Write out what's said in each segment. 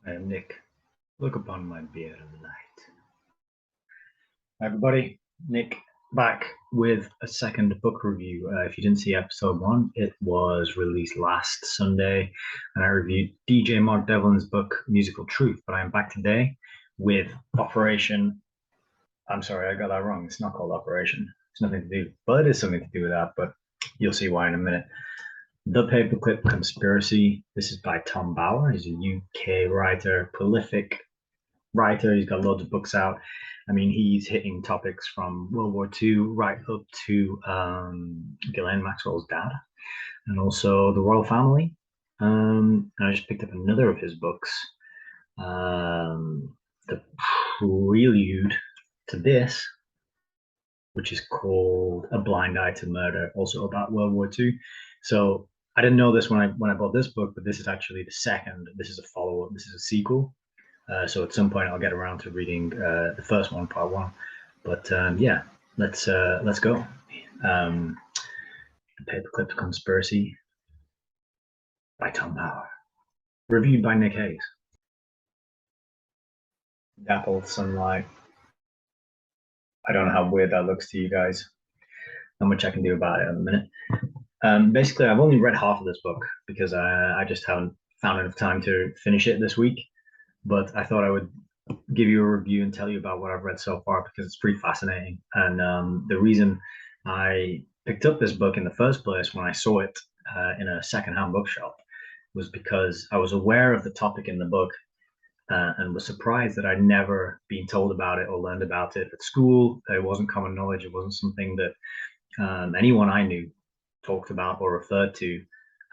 I am Nick. Look upon my beard of light. Hi everybody, Nick back with a second book review. If you didn't see episode 1, it was released last Sunday, and I reviewed DJ Mark Devlin's book Musical Truth. But I am back today with Operation. I'm sorry, I got that wrong. It's not called Operation. It's nothing to do, but it is something to do with that. But you'll see why in a minute. The Paperclip Conspiracy. This is by Tom Bower. He's a UK writer, prolific writer. He's got loads of books out. I mean, he's hitting topics from World War II right up to Ghislaine Maxwell's dad, and also the royal family. And I just picked up another of his books, the prelude to this, which is called A Blind Eye to Murder, also about World War II. So I didn't know this when I bought this book, but this is actually the second. This is a follow-up. This is a sequel. So at some point I'll get around to reading the first one, part 1. But yeah, let's go. The Paperclip Conspiracy by Tom Bower, reviewed by Nick HEYS. Dappled sunlight. I don't know how weird that looks to you guys. Not much I can do about it in a minute. Basically, I've only read half of this book because I just haven't found enough time to finish it this week. But I thought I would give you a review and tell you about what I've read so far because it's pretty fascinating. And the reason I picked up this book in the first place when I saw it in a secondhand bookshop was because I was aware of the topic in the book and was surprised that I'd never been told about it or learned about it at school. It wasn't common knowledge. It wasn't something that anyone I knew talked about or referred to.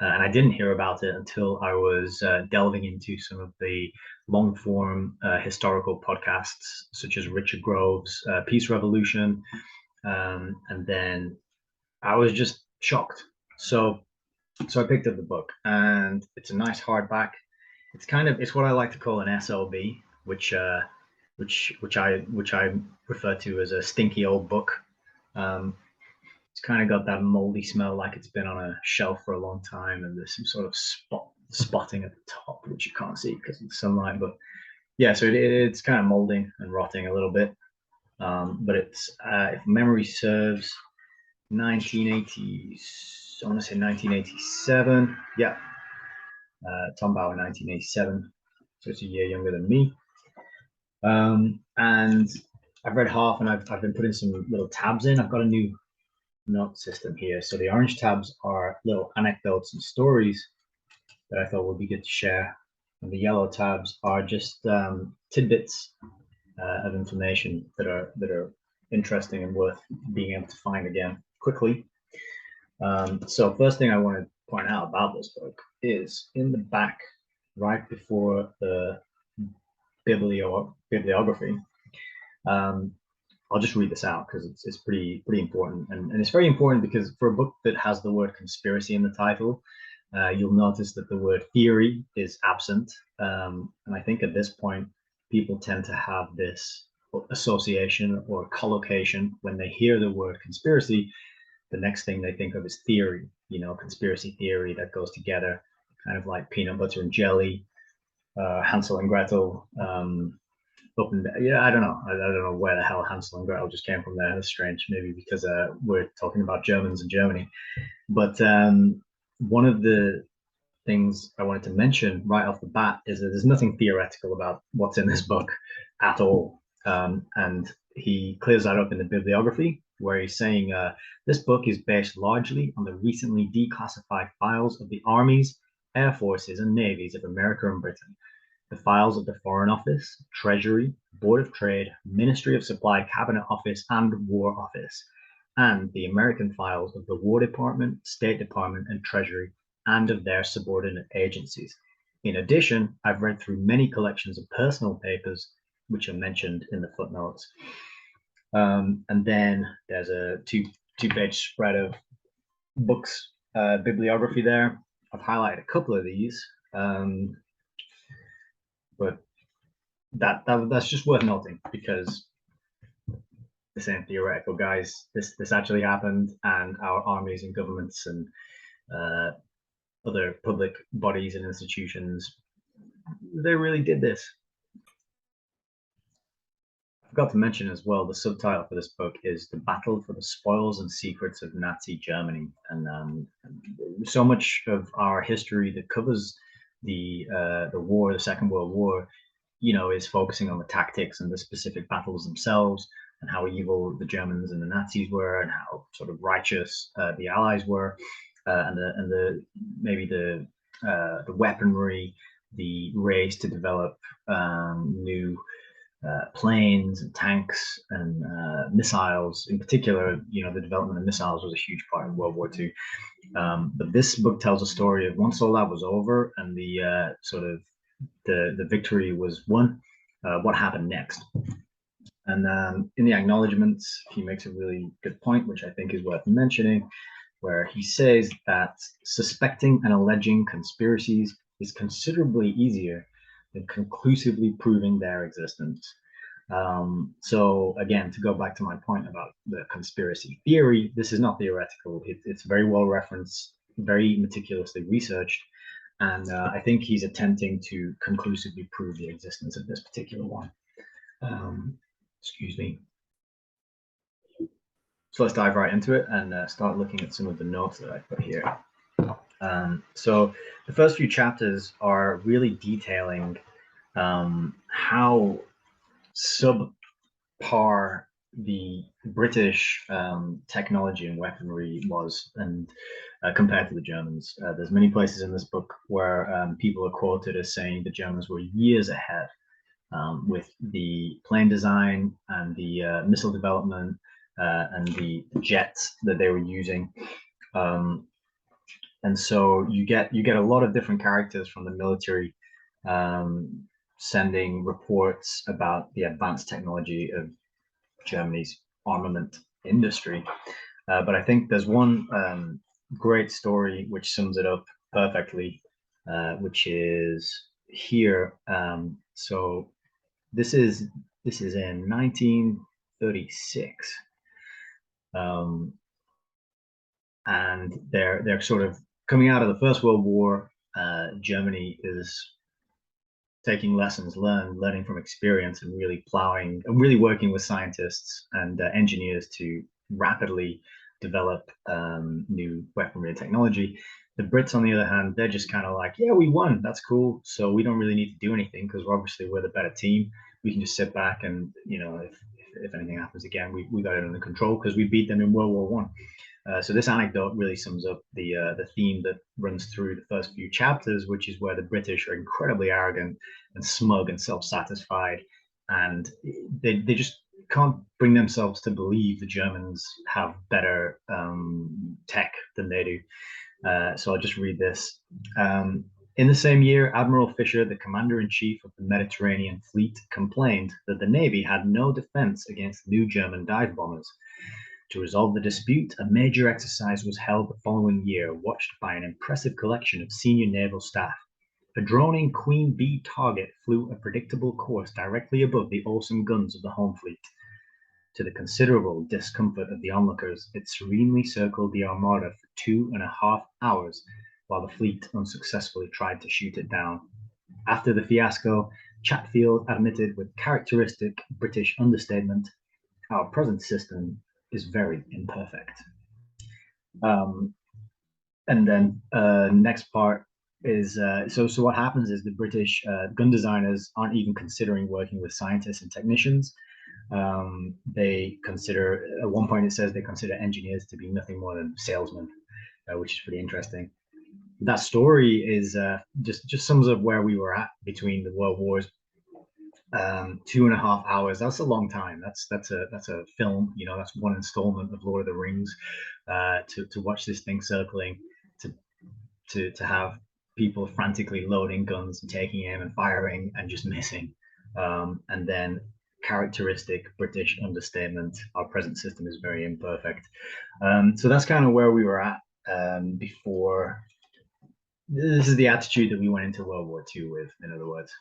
And I didn't hear about it until I was delving into some of the long-form historical podcasts, such as Richard Grove's Peace Revolution. And then I was just shocked. So I picked up the book, and it's a nice hardback. It's what I like to call an SLB, which I refer to as a stinky old book. It's kind of got that moldy smell, like it's been on a shelf for a long time, and there's some sort of spotting at the top, which you can't see because of the sunlight. But yeah, so it's kind of molding and rotting a little bit. But it's, if memory serves, 1980s. I want to say 1987. Yeah, Tom Bower, 1987. So it's a year younger than me. And I've read half, and I've been putting some little tabs in. I've got a new note system here. So the orange tabs are little anecdotes and stories that I thought would be good to share, and the yellow tabs are just tidbits of information that are interesting and worth being able to find again quickly. So first thing I want to point out about this book is in the back, right before the bibliography. I'll just read this out because it's pretty important, and it's very important because for a book that has the word conspiracy in the title, you'll notice that the word theory is absent, and I think at this point people tend to have this association or collocation when they hear the word conspiracy. The next thing they think of is theory, conspiracy theory that goes together, kind of like peanut butter and jelly, Hansel and Gretel. I don't know where the hell Hansel and Gretel just came from there. That's strange. Maybe because we're talking about Germans in Germany. But one of the things I wanted to mention right off the bat is that there's nothing theoretical about what's in this book at all. And he clears that up in the bibliography, where he's saying this book is based largely on the recently declassified files of the armies, air forces, and navies of America and Britain. The files of the Foreign Office, Treasury, Board of Trade, Ministry of Supply, Cabinet Office, and War Office, and the American files of the War Department, State Department, and Treasury, and of their subordinate agencies. In addition, I've read through many collections of personal papers, which are mentioned in the footnotes. And then there's a two-page spread of books, bibliography there. I've highlighted a couple of these. But that's just worth noting because this ain't theoretical, guys. This actually happened, and our armies and governments and other public bodies and institutions they really did this. I forgot to mention as well, the subtitle for this book is The Battle for the Spoils and Secrets of Nazi Germany. And so much of our history that covers the war, the Second World War, is focusing on the tactics and the specific battles themselves, and how evil the Germans and the Nazis were, and how sort of righteous the Allies were, and the maybe the weaponry, the race to develop new planes and tanks and missiles. In particular, the development of missiles was a huge part of World War II. But this book tells a story of once all that was over and the sort of the victory was won, what happened next. And in the acknowledgements, he makes a really good point, which I think is worth mentioning, where he says that suspecting and alleging conspiracies is considerably easier than conclusively proving their existence. So again, to go back to my point about the conspiracy theory, this is not theoretical. It's very well referenced, very meticulously researched, and I think he's attempting to conclusively prove the existence of this particular one. Excuse me. So let's dive right into it and start looking at some of the notes that I put here. So the first few chapters are really detailing how subpar the British technology and weaponry was, and compared to the Germans. There's many places in this book where people are quoted as saying the Germans were years ahead with the plane design and the missile development and the jets that they were using. And so you get a lot of different characters from the military sending reports about the advanced technology of Germany's armament industry. But I think there's one great story which sums it up perfectly, which is here. So this is in 1936. And they're sort of coming out of the First World War. Germany is taking lessons learned, learning from experience, and really working with scientists and engineers to rapidly develop new weaponry and technology. The Brits, on the other hand, they're just kind of like, yeah, we won, that's cool, so we don't really need to do anything because obviously we're the better team. We can just sit back and, if anything happens again, we got it under control because we beat them in World War One. So this anecdote really sums up the theme that runs through the first few chapters, which is where the British are incredibly arrogant and smug and self-satisfied, and they just can't bring themselves to believe the Germans have better tech than they do. So I'll just read this. In the same year, Admiral Fisher, the commander-in-chief of the Mediterranean Fleet, complained that the Navy had no defense against new German dive bombers. To resolve the dispute, a major exercise was held the following year, watched by an impressive collection of senior naval staff. A droning Queen Bee target flew a predictable course directly above the awesome guns of the home fleet. To the considerable discomfort of the onlookers, it serenely circled the Armada for 2.5 hours, while the fleet unsuccessfully tried to shoot it down. After the fiasco, Chatfield admitted with characteristic British understatement, "Our present system is very imperfect." And then next part is so what happens is the British gun designers aren't even considering working with scientists and technicians. They consider, at one point it says they consider engineers to be nothing more than salesmen, which is pretty interesting. That story is just sums up where we were at between the world wars. 2.5 hours, that's a long time. That's a film, that's one installment of Lord of the Rings. To watch this thing circling, to have people frantically loading guns and taking aim and firing and just missing, and then characteristic British understatement, "Our present system is very imperfect." So that's kind of where we were at before. This is the attitude that we went into World War II with, in other words.